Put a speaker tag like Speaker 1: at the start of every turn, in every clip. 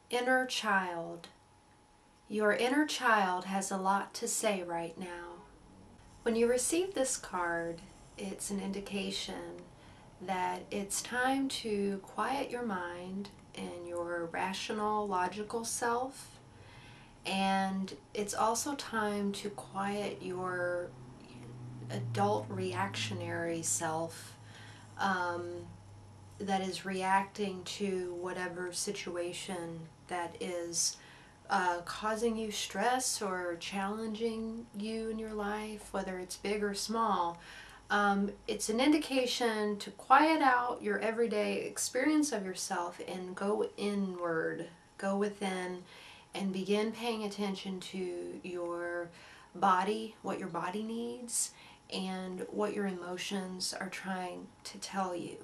Speaker 1: Inner child. Your inner child has a lot to say right now. When you receive this card, it's an indication that it's time to quiet your mind and your rational, logical self. And it's also time to quiet your adult reactionary self that is reacting to whatever situation that is causing you stress or challenging you in your life, whether it's big or small. It's an indication to quiet out your everyday experience of yourself and go inward, go within, and begin paying attention to your body, what your body needs, and what your emotions are trying to tell you.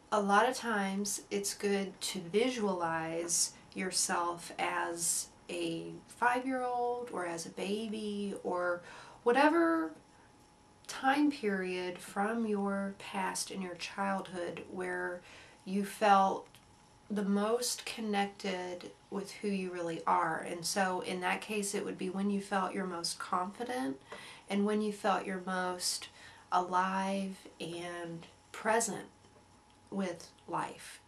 Speaker 1: A lot of times it's good to visualize yourself as a 5-year-old or as a baby or whatever time period from your past in your childhood where you felt the most connected with who you really are. And so in that case it would be when you felt your most confident and when you felt your most alive and present with life.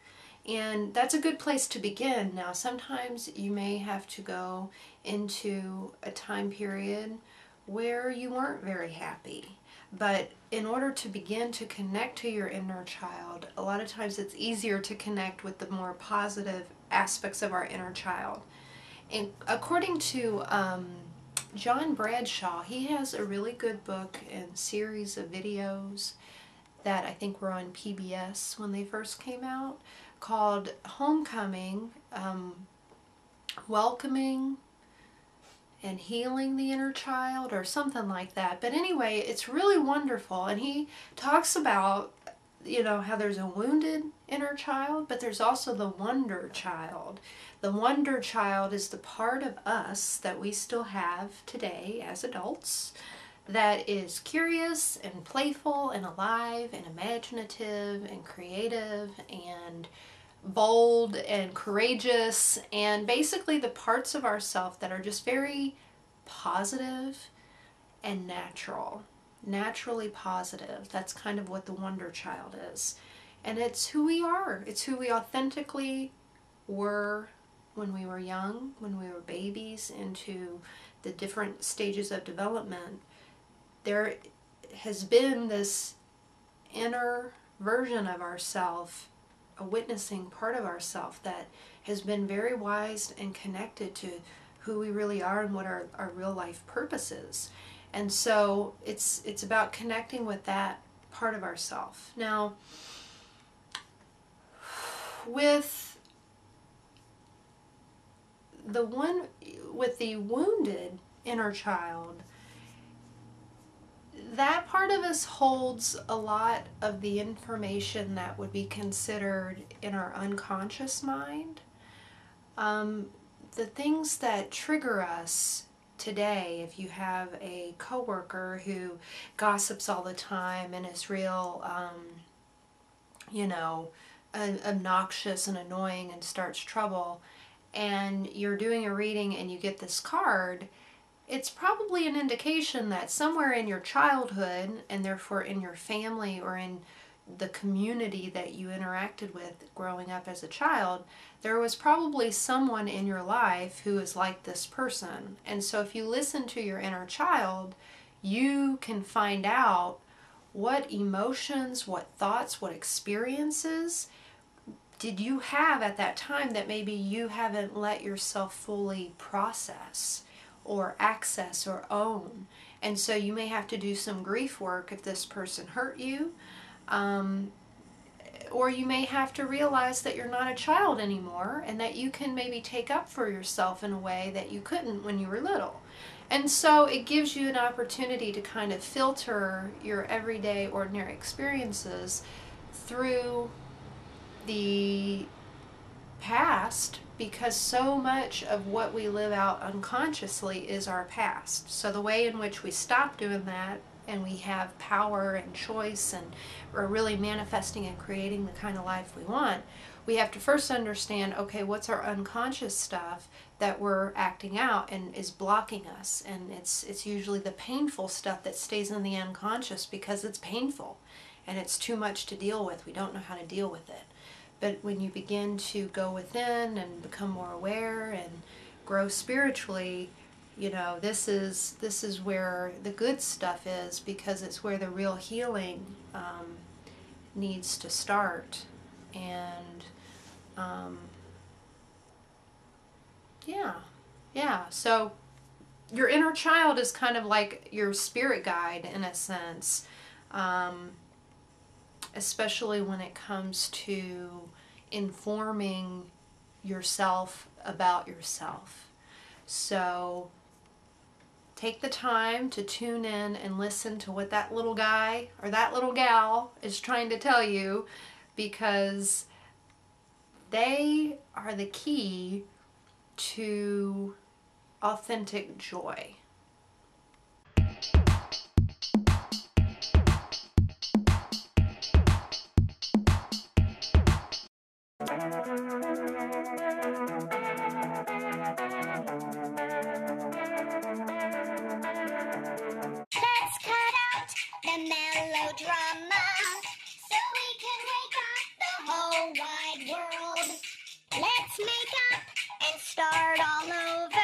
Speaker 1: And that's a good place to begin. Now sometimes you may have to go into a time period where you weren't very happy. But in order to begin to connect to your inner child, a lot of times it's easier to connect with the more positive aspects of our inner child. And according to John Bradshaw, he has a really good book and series of videos that I think were on PBS when they first came out, called Homecoming, Welcoming and Healing the Inner Child, or something like that. But anyway, it's really wonderful, and he talks about, you know, how there's a wounded inner child, but there's also the wonder child. The wonder child is the part of us that we still have today as adults that is curious and playful and alive and imaginative and creative and bold and courageous, and basically the parts of ourselves that are just very positive and naturally positive. That's kind of what the wonder child is. And it's who we are. It's who we authentically were when we were young, when we were babies, into the different stages of development. There has been this inner version of ourself, a witnessing part of ourself that has been very wise and connected to who we really are and what our real life purpose is. And so it's about connecting with that part of ourself. Now, with the wounded inner child, that part of us holds a lot of the information that would be considered in our unconscious mind. The things that trigger us today, if you have a coworker who gossips all the time and is real, you know, obnoxious and annoying and starts trouble, and you're doing a reading and you get this card, it's probably an indication that somewhere in your childhood, and therefore in your family or in the community that you interacted with growing up as a child, there was probably someone in your life who is like this person. And so if you listen to your inner child, you can find out what emotions, what thoughts, what experiences did you have at that time that maybe you haven't let yourself fully process or access or own. And so you may have to do some grief work if this person hurt you, or you may have to realize that you're not a child anymore and that you can maybe take up for yourself in a way that you couldn't when you were little. And so it gives you an opportunity to kind of filter your everyday ordinary experiences through the past, because so much of what we live out unconsciously is our past. So the way in which we stop doing that and we have power and choice and we're really manifesting and creating the kind of life we want, we have to first understand, okay, what's our unconscious stuff that we're acting out and is blocking us. And it's usually the painful stuff that stays in the unconscious because it's painful and it's too much to deal with. We don't know how to deal with it. But when you begin to go within and become more aware and grow spiritually, you know, this is where the good stuff is, because it's where the real healing needs to start. And yeah. So your inner child is kind of like your spirit guide in a sense, especially when it comes to informing yourself about yourself. So take the time to tune in and listen to what that little guy or that little gal is trying to tell you, because they are the key to authentic joy.
Speaker 2: Let's cut out the melodrama so we can wake up the whole wide world. Let's make up and start all over.